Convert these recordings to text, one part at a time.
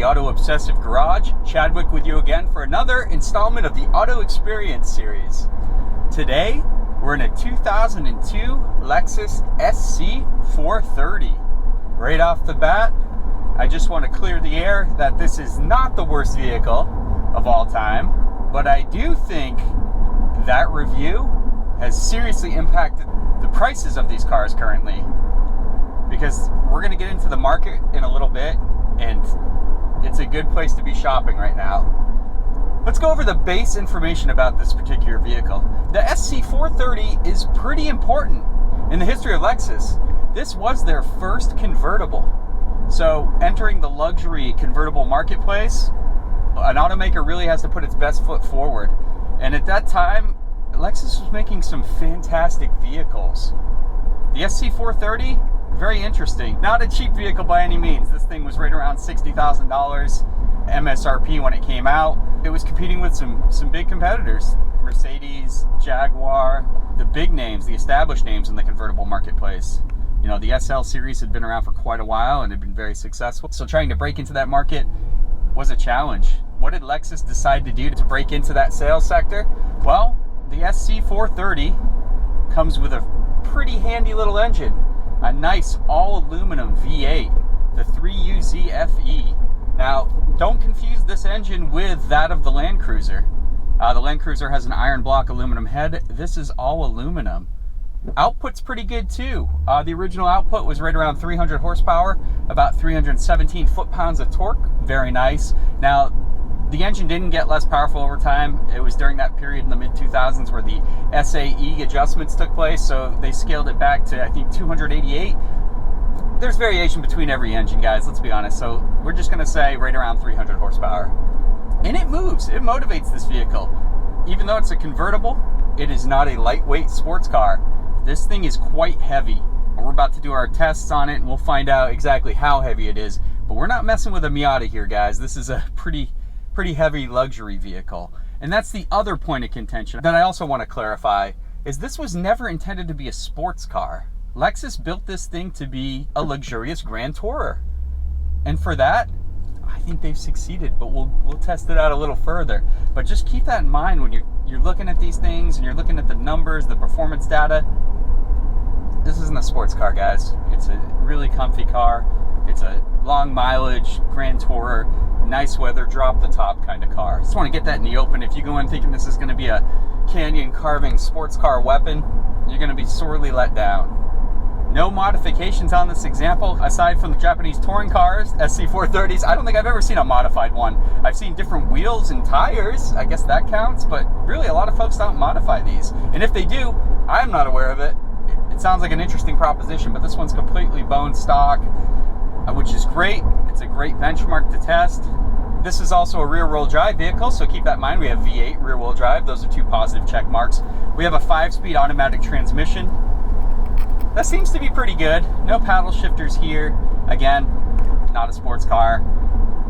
Auto Obsessive Garage. Chadwick with you again for another installment of the Auto Experience series. Today, we're in a 2002 Lexus SC430. Right off the bat, I just want to clear the air that this is not the worst vehicle of all time, but I do think that review has seriously impacted the prices of these cars currently, because we're going to get into the market in a little bit, and it's a good place to be shopping right now. Let's go over the base information about this particular vehicle. The SC430 is pretty important in the history of Lexus. This was their first convertible. So entering the luxury convertible marketplace, an automaker really has to put its best foot forward. And at that time, Lexus was making some fantastic vehicles. The SC430, very interesting. Not a cheap vehicle by any means. This thing was right around $60,000 MSRP when it came out. It was competing with some big competitors. Mercedes, Jaguar, the big names, the established names in the convertible marketplace. You know, the SL series had been around for quite a while and had been very successful. So trying to break into that market was a challenge. What did Lexus decide to do to break into that sales sector? Well, the SC430 comes with a pretty handy little engine. A nice all-aluminum V8, the 3UZ-FE. Now, don't confuse this engine with that of the Land Cruiser. The Land Cruiser has an iron block aluminum head. This is all aluminum. Output's pretty good too. The original output was right around 300 horsepower, about 317 foot-pounds of torque. Very nice. Now, the engine didn't get less powerful over time. It was during that period in the mid-2000s where the SAE adjustments took place, so they scaled it back to, I think, 288. There's variation between every engine, guys, let's be honest. So we're just going to say right around 300 horsepower. And it moves. It motivates this vehicle. Even though it's a convertible, it is not a lightweight sports car. This thing is quite heavy. We're about to do our tests on it, and we'll find out exactly how heavy it is. But we're not messing with a Miata here, guys. This is a pretty heavy luxury vehicle. And that's the other point of contention that I also want to clarify, is this was never intended to be a sports car. Lexus built this thing to be a luxurious grand tourer. And for that, I think they've succeeded, but we'll test it out a little further. But just keep that in mind when you're looking at these things and you're looking at the numbers, the performance data. This isn't a sports car, guys. It's a really comfy car. It's a long mileage, grand tourer, nice weather, drop the top kind of car. Just want to get that in the open. If you go in thinking this is going to be a canyon carving sports car weapon, you're going to be sorely let down. No modifications on this example, aside from the Japanese touring cars, SC430s. I don't think I've ever seen a modified one. I've seen different wheels and tires. I guess that counts, but really a lot of folks don't modify these. And if they do, I'm not aware of it. It sounds like an interesting proposition, but this one's completely bone stock, which is great. It's a great benchmark to test. This is also a rear-wheel drive vehicle, so keep that in mind. We have V8 rear-wheel drive. Those are two positive check marks. We have a 5-speed automatic transmission. That seems to be pretty good. No paddle shifters here. Again, not a sports car.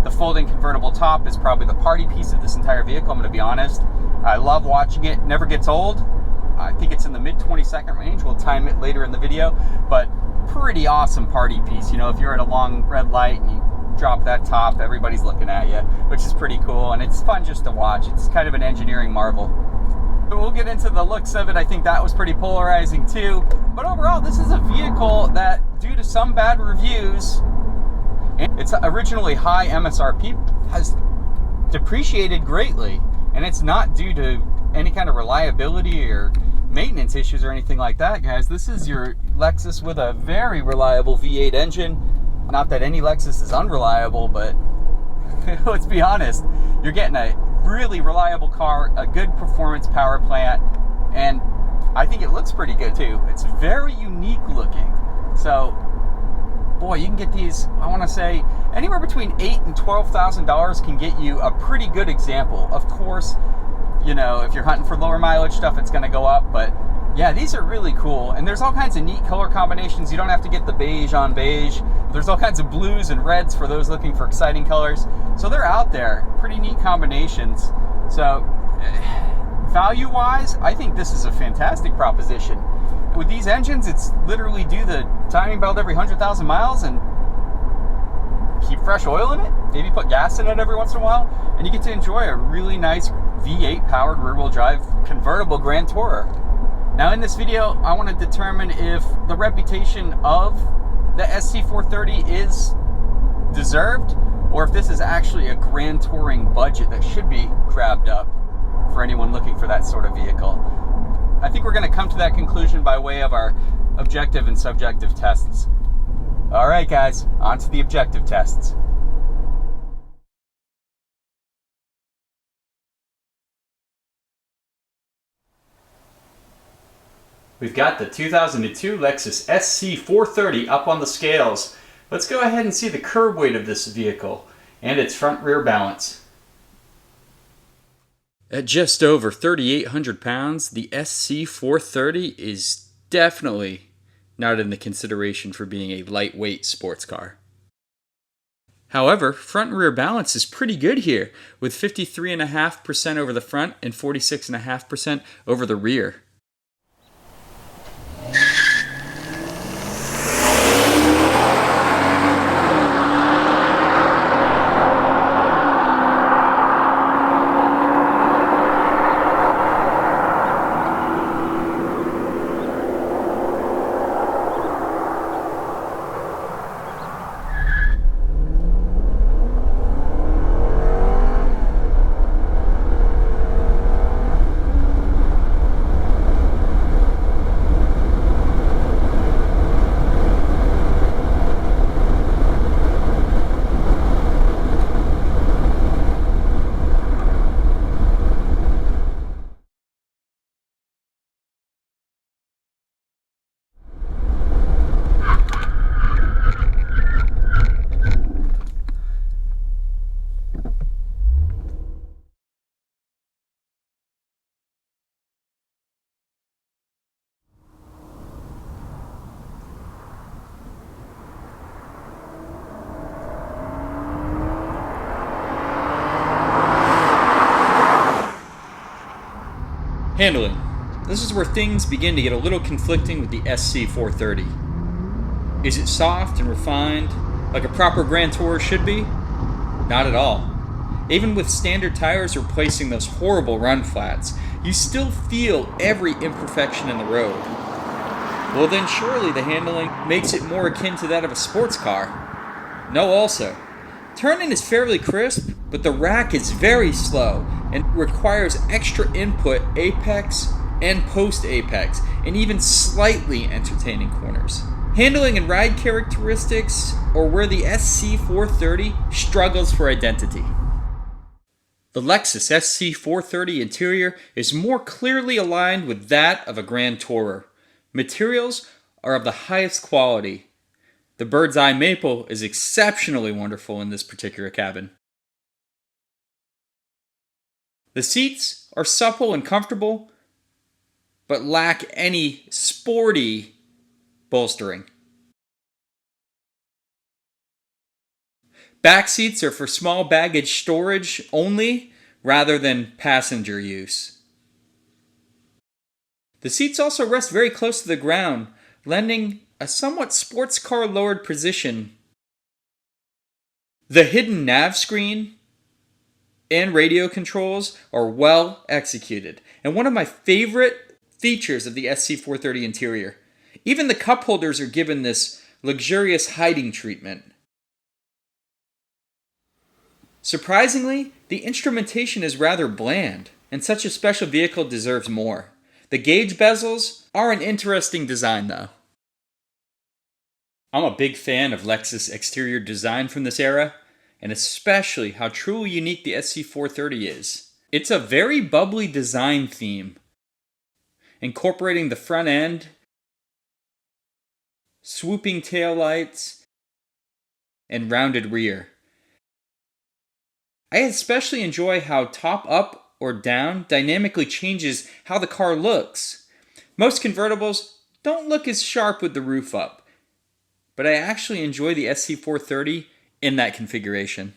The folding convertible top is probably the party piece of this entire vehicle, I'm going to be honest. I love watching it. Never gets old. I think it's in the mid-20-second range. We'll time it later in the video, but pretty awesome party piece. You know, if you're at a long red light and you drop that top, everybody's looking at you, which is pretty cool, and it's fun just to watch. It's kind of an engineering marvel. But we'll get into the looks of it. I think that was pretty polarizing too. But overall, this is a vehicle that, due to some bad reviews, and its originally high MSRP has depreciated greatly. And it's not due to any kind of reliability or maintenance issues or anything like that, guys. This is your Lexus with a very reliable V8 engine. Not that any Lexus is unreliable, but let's be honest, you're getting a really reliable car, a good performance power plant, and I think it looks pretty good too. It's very unique looking. So, boy, you can get these, I want to say, anywhere between $8,000 and $12,000 can get you a pretty good example. Of course, you know, if you're hunting for lower mileage stuff, it's going to go up, but yeah, these are really cool, and there's all kinds of neat color combinations. You don't have to get the beige on beige. There's all kinds of blues and reds for those looking for exciting colors. So they're out there, pretty neat combinations. So value-wise, I think this is a fantastic proposition. With these engines, it's literally do the timing belt every 100,000 miles and keep fresh oil in it, maybe put gas in it every once in a while, and you get to enjoy a really nice V8 powered rear-wheel drive convertible Grand Tourer. Now in this video, I want to determine if the reputation of the SC430 is deserved, or if this is actually a Grand Touring budget that should be grabbed up for anyone looking for that sort of vehicle. I think we're going to come to that conclusion by way of our objective and subjective tests. All right, guys, on to the objective tests. We've got the 2002 Lexus SC430 up on the scales. Let's go ahead and see the curb weight of this vehicle and its front-rear balance. At just over 3,800 pounds, the SC430 is definitely not in the consideration for being a lightweight sports car. However, front and rear balance is pretty good here, with 53.5% over the front and 46.5% over the rear. Handling. This is where things begin to get a little conflicting with the SC430. Is it soft and refined, like a proper Grand Tourer should be? Not at all. Even with standard tires replacing those horrible run flats, you still feel every imperfection in the road. Well then surely the handling makes it more akin to that of a sports car. No also. Turning is fairly crisp, but the rack is very slow and requires extra input apex and post-apex, and even slightly entertaining corners. Handling and ride characteristics are where the SC430 struggles for identity. The Lexus SC430 interior is more clearly aligned with that of a Grand Tourer. Materials are of the highest quality. The bird's eye maple is exceptionally wonderful in this particular cabin. The seats are supple and comfortable, but lack any sporty bolstering. Back seats are for small baggage storage only, rather than passenger use. The seats also rest very close to the ground, lending a somewhat sports car lowered position. The hidden nav screen and radio controls are well executed, and one of my favorite features of the SC430 interior. Even the cup holders are given this luxurious hiding treatment. Surprisingly, the instrumentation is rather bland, and such a special vehicle deserves more. The gauge bezels are an interesting design though. I'm a big fan of Lexus exterior design from this era, and especially how truly unique the SC430 is. It's a very bubbly design theme, incorporating the front end, swooping taillights, and rounded rear. I especially enjoy how top up or down dynamically changes how the car looks. Most convertibles don't look as sharp with the roof up, but I actually enjoy the SC430 in that configuration.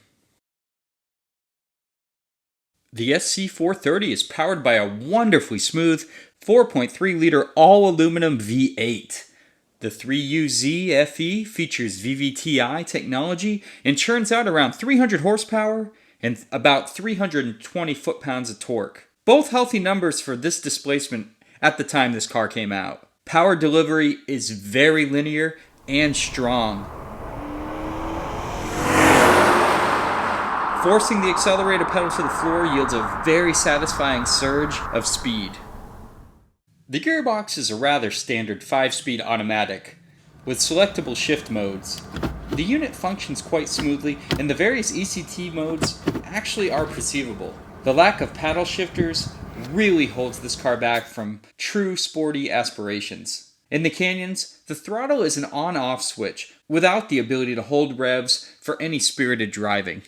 The SC430 is powered by a wonderfully smooth 4.3-liter all-aluminum V8. The 3UZ FE features VVTi technology and churns out around 300 horsepower and about 320 foot-pounds of torque. Both healthy numbers for this displacement at the time this car came out. Power delivery is very linear and strong. Forcing the accelerator pedal to the floor yields a very satisfying surge of speed. The gearbox is a rather standard 5-speed automatic with selectable shift modes. The unit functions quite smoothly and the various ECT modes actually are perceivable. The lack of paddle shifters really holds this car back from true sporty aspirations. In the canyons, the throttle is an on-off switch without the ability to hold revs for any spirited driving.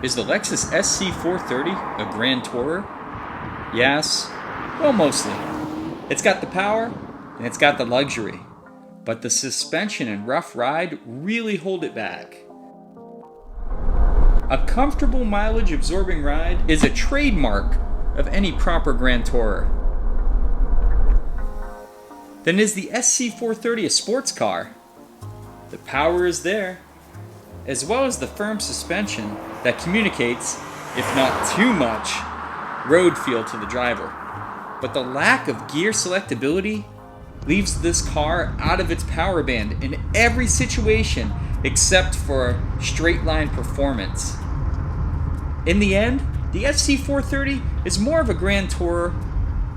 Is the Lexus SC430 a Grand Tourer? Yes, well, mostly. It's got the power and it's got the luxury, but the suspension and rough ride really hold it back. A comfortable mileage absorbing ride is a trademark of any proper Grand Tourer. Then is the SC430 a sports car? The power is there, as well as the firm suspension that communicates, if not too much, road feel to the driver. But the lack of gear selectability leaves this car out of its power band in every situation except for straight line performance. In the end, the SC430 is more of a Grand Tourer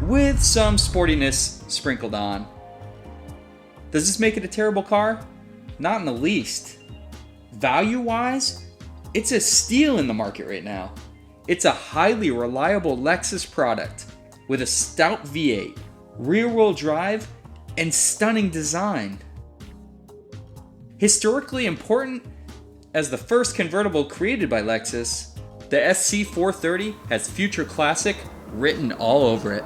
with some sportiness sprinkled on. Does this make it a terrible car? Not in the least. Value-wise, it's a steal in the market right now. It's a highly reliable Lexus product with a stout V8, rear-wheel drive, and stunning design. Historically important as the first convertible created by Lexus, the SC430 has future classic written all over it.